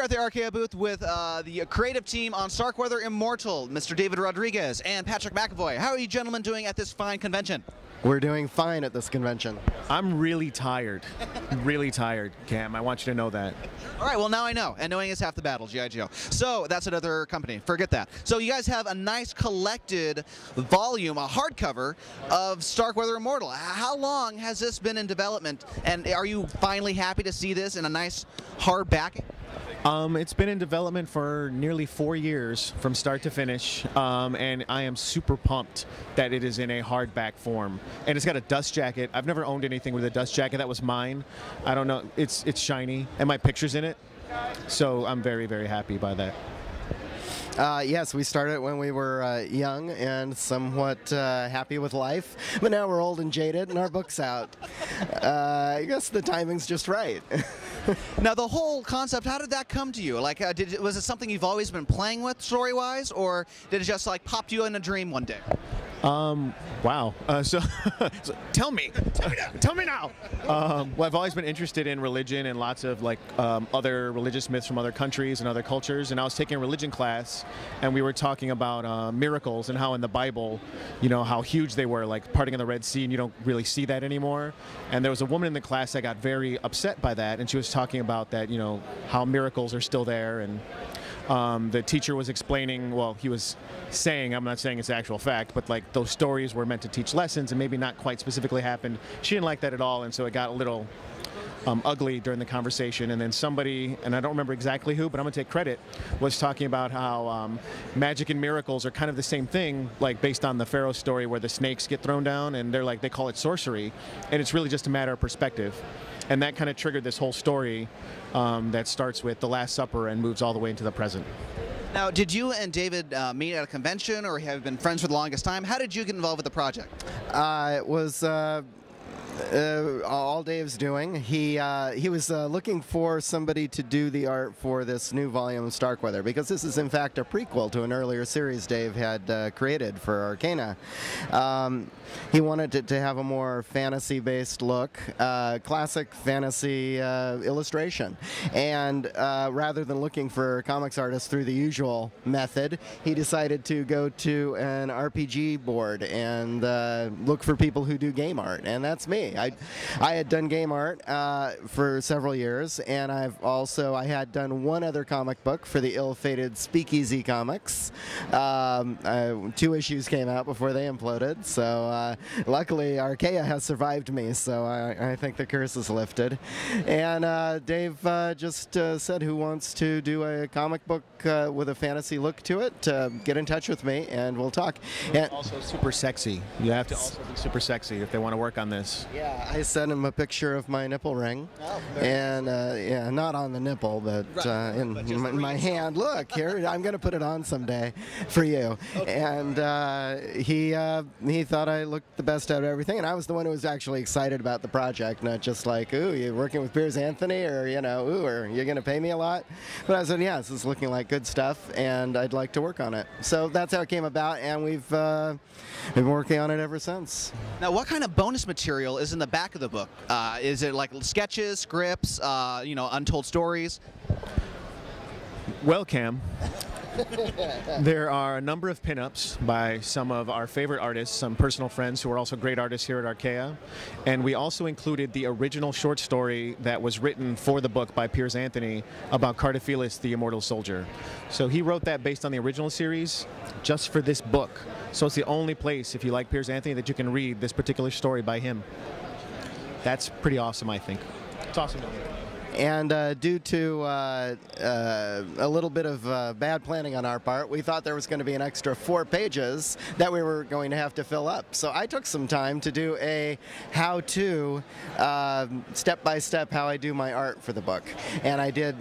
here at the Archaia booth with the creative team on Starkweather Immortal, Mr. David Rodriguez and Patrick McEvoy. How are you gentlemen doing at this fine convention? We're doing fine at this convention. I'm really tired. Really tired, Cam. I want you to know that. All right, well, now I know. And knowing is half the battle, G.I. Joe. So that's another company. Forget that. So you guys have a nice collected volume, a hardcover of Starkweather Immortal. How long has this been in development? And are you finally happy to see this in a nice hard backing? It's been in development for nearly 4 years from start to finish, and I am super pumped that it is in a hardback form. And it's got a dust jacket. I've never owned anything with a dust jacket. That was mine. I don't know. It's shiny, and my picture's in it. So I'm very, very happy by that. Yes, we started when we were young and somewhat happy with life, but now we're old and jaded and our book's out. I guess the timing's just right. Now, the whole concept, how did that come to you? Like, was it something you've always been playing with story-wise, or did it just like pop you in a dream one day? Wow. So tell me now. Well, I've always been interested in religion and lots of like other religious myths from other countries and other cultures. And I was taking a religion class, and we were talking about miracles and how in the Bible, you know, how huge they were, like parting of the Red Sea, and you don't really see that anymore. And there was a woman in the class that got very upset by that, and she was talking about that, you know, how miracles are still there. And the teacher was explaining, well, he was saying, I'm not saying it's actual fact, but like those stories were meant to teach lessons and maybe not quite specifically happened. She didn't like that at all, and so it got a little ugly during the conversation. And then somebody, and I don't remember exactly who, but I'm going to take credit, was talking about how magic and miracles are kind of the same thing, like based on the Pharaoh story where the snakes get thrown down, and they're like, they call it sorcery, and it's really just a matter of perspective. And that kind of triggered this whole story that starts with the Last Supper and moves all the way into the present. Now, did you and David meet at a convention, or have been friends for the longest time? How did you get involved with the project? It was all Dave's doing. He was looking for somebody to do the art for this new volume of Starkweather, because this is in fact a prequel to an earlier series Dave had created for Archaia. He wanted it to have a more fantasy-based look, classic fantasy illustration. And rather than looking for comics artists through the usual method, he decided to go to an RPG board and look for people who do game art. And that's me. I had done game art for several years, and I had done one other comic book for the ill-fated Speakeasy Comics. 2 issues came out before they imploded, so luckily Archaia has survived me, so I think the curse is lifted. And Dave just said, who wants to do a comic book with a fantasy look to it? Get in touch with me and we'll talk. And also super sexy. You have to also be super sexy if they want to work on this. Yeah, I sent him a picture of my nipple ring, and yeah, not on the nipple, but in my hand. Look, here, I'm going to put it on someday for you. Okay. And he thought I looked the best out of everything, and I was the one who was actually excited about the project, not just like, ooh, you're working with Piers Anthony, or, you know, ooh, or you're going to pay me a lot. But I said, yeah, this is looking like good stuff, and I'd like to work on it. So that's how it came about, and we've been working on it ever since. Now, what kind of bonus material is in the back of the book? Is it like sketches, scripts, you know, untold stories? Well, Cam, there are a number of pinups by some of our favorite artists, some personal friends who are also great artists here at Archaia. And we also included the original short story that was written for the book by Piers Anthony about Cardophilus, the immortal soldier. So he wrote that based on the original series just for this book. So it's the only place, if you like Piers Anthony, that you can read this particular story by him. That's pretty awesome, I think. It's awesome to hear. And due to a little bit of bad planning on our part, we thought there was going to be an extra 4 pages that we were going to have to fill up. So I took some time to do a how-to, step-by-step how I do my art for the book. And I did,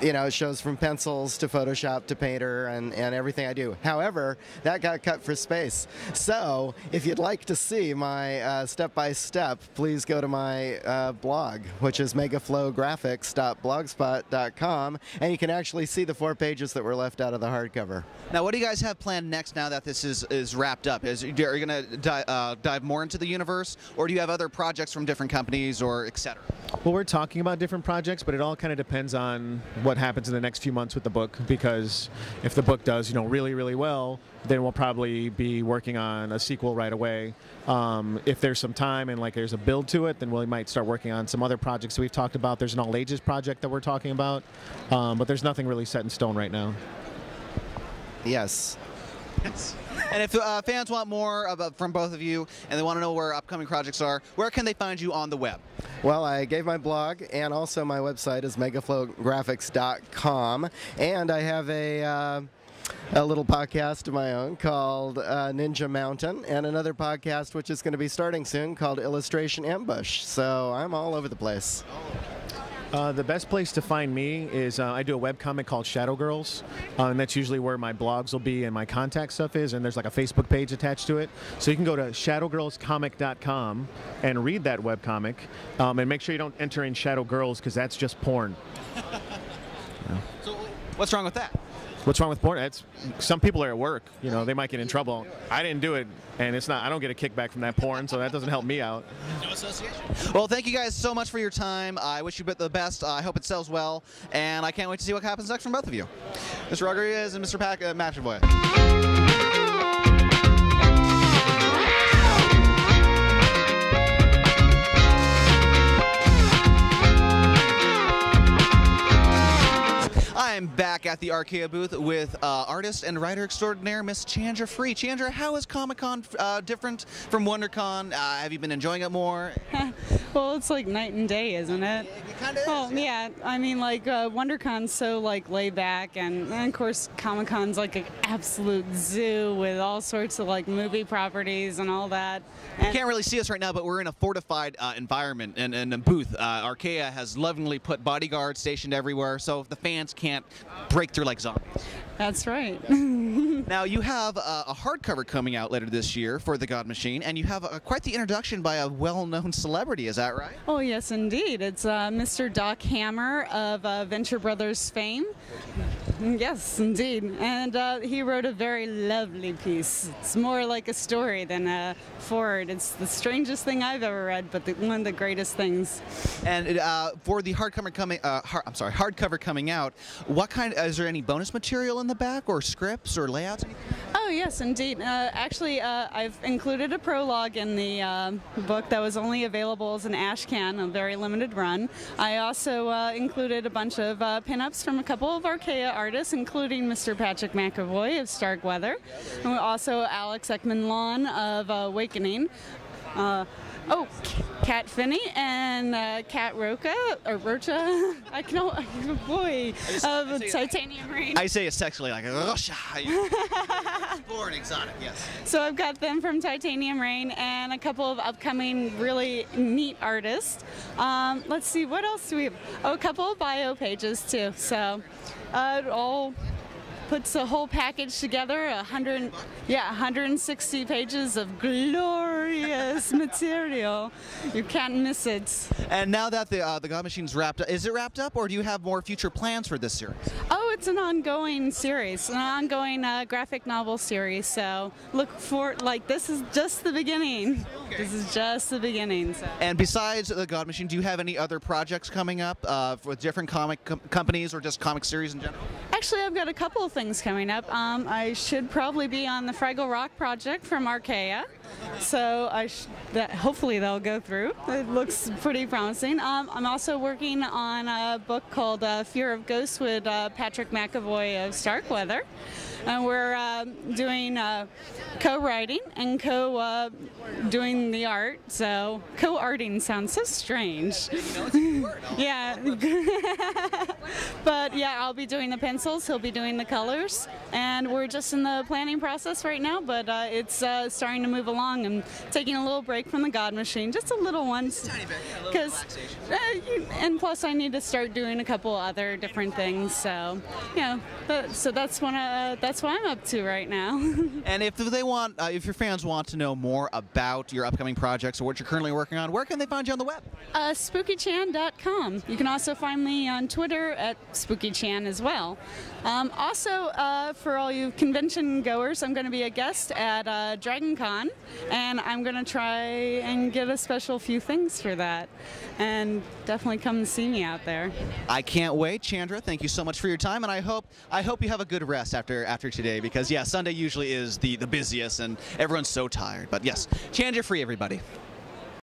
you know, it shows from pencils to Photoshop to Painter and everything I do. However, that got cut for space. So if you'd like to see my step-by-step, please go to my blog, which is megaflowgraphics.blogspot.com, and you can actually see the 4 pages that were left out of the hardcover. Now, what do you guys have planned next now that this is wrapped up? Are you going to dive more into the universe, or do you have other projects from different companies, or etc.? Well, we're talking about different projects, but it all kind of depends on what happens in the next few months with the book, because if the book does, really, really well, then we'll probably be working on a sequel right away. If there's some time and like there's a build to it, then we might start working on some other projects that we've talked about. There's an all ages project that we're talking about, but there's nothing really set in stone right now. Yes. And if fans want more from both of you and they want to know where upcoming projects are, where can they find you on the web? Well, I gave my blog, and also my website is megaflowgraphics.com, and I have a little podcast of my own called Ninja Mountain, and another podcast which is going to be starting soon called Illustration Ambush. So I'm all over the place. The best place to find me is I do a webcomic called Shadow Girls, and that's usually where my blogs will be and my contact stuff is, and there's like a Facebook page attached to it. So you can go to shadowgirlscomic.com and read that webcomic, and make sure you don't enter in Shadow Girls, because that's just porn. So what's wrong with that? What's wrong with porn? Some people are at work, they might get in trouble. I didn't do it, and I don't get a kickback from that porn, so that doesn't help me out. No association. Well, thank you guys so much for your time. I wish you the best. I hope it sells well, and I can't wait to see what happens next from both of you. Mr. Rodriguez and Mr. McEvoy. I'm back at the Archaia booth with artist and writer extraordinaire Miss Chandra Free. Chandra, how is Comic-Con different from WonderCon? Have you been enjoying it more? Well, it's like night and day, isn't it? It kind of is. Well, yeah. I mean, like WonderCon's so like laid back, and of course Comic-Con's like an absolute zoo with all sorts of like movie properties and all that. And you can't really see us right now, but we're in a fortified environment and a booth. Archaia has lovingly put bodyguards stationed everywhere, so the fans can't break through like zombies. That's right. Now, you have a hardcover coming out later this year for The God Machine, and you have quite the introduction by a well-known celebrity, is that right? Oh, yes, indeed. It's Mr. Doc Hammer of Venture Brothers fame. Yes, indeed. And he wrote a very lovely piece. It's more like a story than a forward. It's the strangest thing I've ever read, but one of the greatest things. And for the hardcover coming out, what kind? Is there any bonus material in the back, or scripts, or layouts? Oh, yes, indeed. Actually, I've included a prologue in the book that was only available as an ash can, a very limited run. I also included a bunch of pinups from a couple of Archaia artists, including Mr. Patrick McEvoy of Starkweather, and also Alex Ekman-Lawn of Awakening. Kat Finney and Kat Rocha, of Titanium Rain. I say it sexually, like Rocha. Born exotic, yes. So I've got them from Titanium Rain and a couple of upcoming really neat artists. Let's see, what else do we have? Oh, a couple of bio pages too. So it all puts a whole package together, 160 pages of glorious material. You can't miss it. And now that the God Machine's wrapped up, is it wrapped up, or do you have more future plans for this series? Oh, it's an ongoing series, an ongoing graphic novel series. So look for, this is just the beginning. Okay. This is just the beginning. So. And besides the God Machine, do you have any other projects coming up with different comic companies or just comic series in general? Actually, I've got a couple of things coming up. I should probably be on the Fraggle Rock project from Archaia, so hopefully that'll go through. It looks pretty promising. I'm also working on a book called Fear of Ghosts with Patrick McEvoy of Starkweather. And we're doing co-writing and doing the art. So co-arting sounds so strange. Yeah. But yeah, I'll be doing the pencils. He'll be doing the colors. And we're just in the planning process right now. But it's starting to move along. I'm taking a little break from the God Machine, just a little one. Just a tiny bit, yeah, a little relaxation. And plus, I need to start doing a couple other different things. So so that's what I'm up to right now. And if if your fans want to know more about your upcoming projects or what you're currently working on, where can they find you on the web? SpookyChan.com. You can also find me on Twitter at SpookyChan as well. Also, for all you convention goers, I'm going to be a guest at DragonCon and I'm going to try and get a special few things for that. And definitely come and see me out there. I can't wait. Chandra, thank you so much for your time, and I hope you have a good rest after today, because yeah, Sunday usually is the busiest and everyone's so tired. But yes, Chandra free, everybody.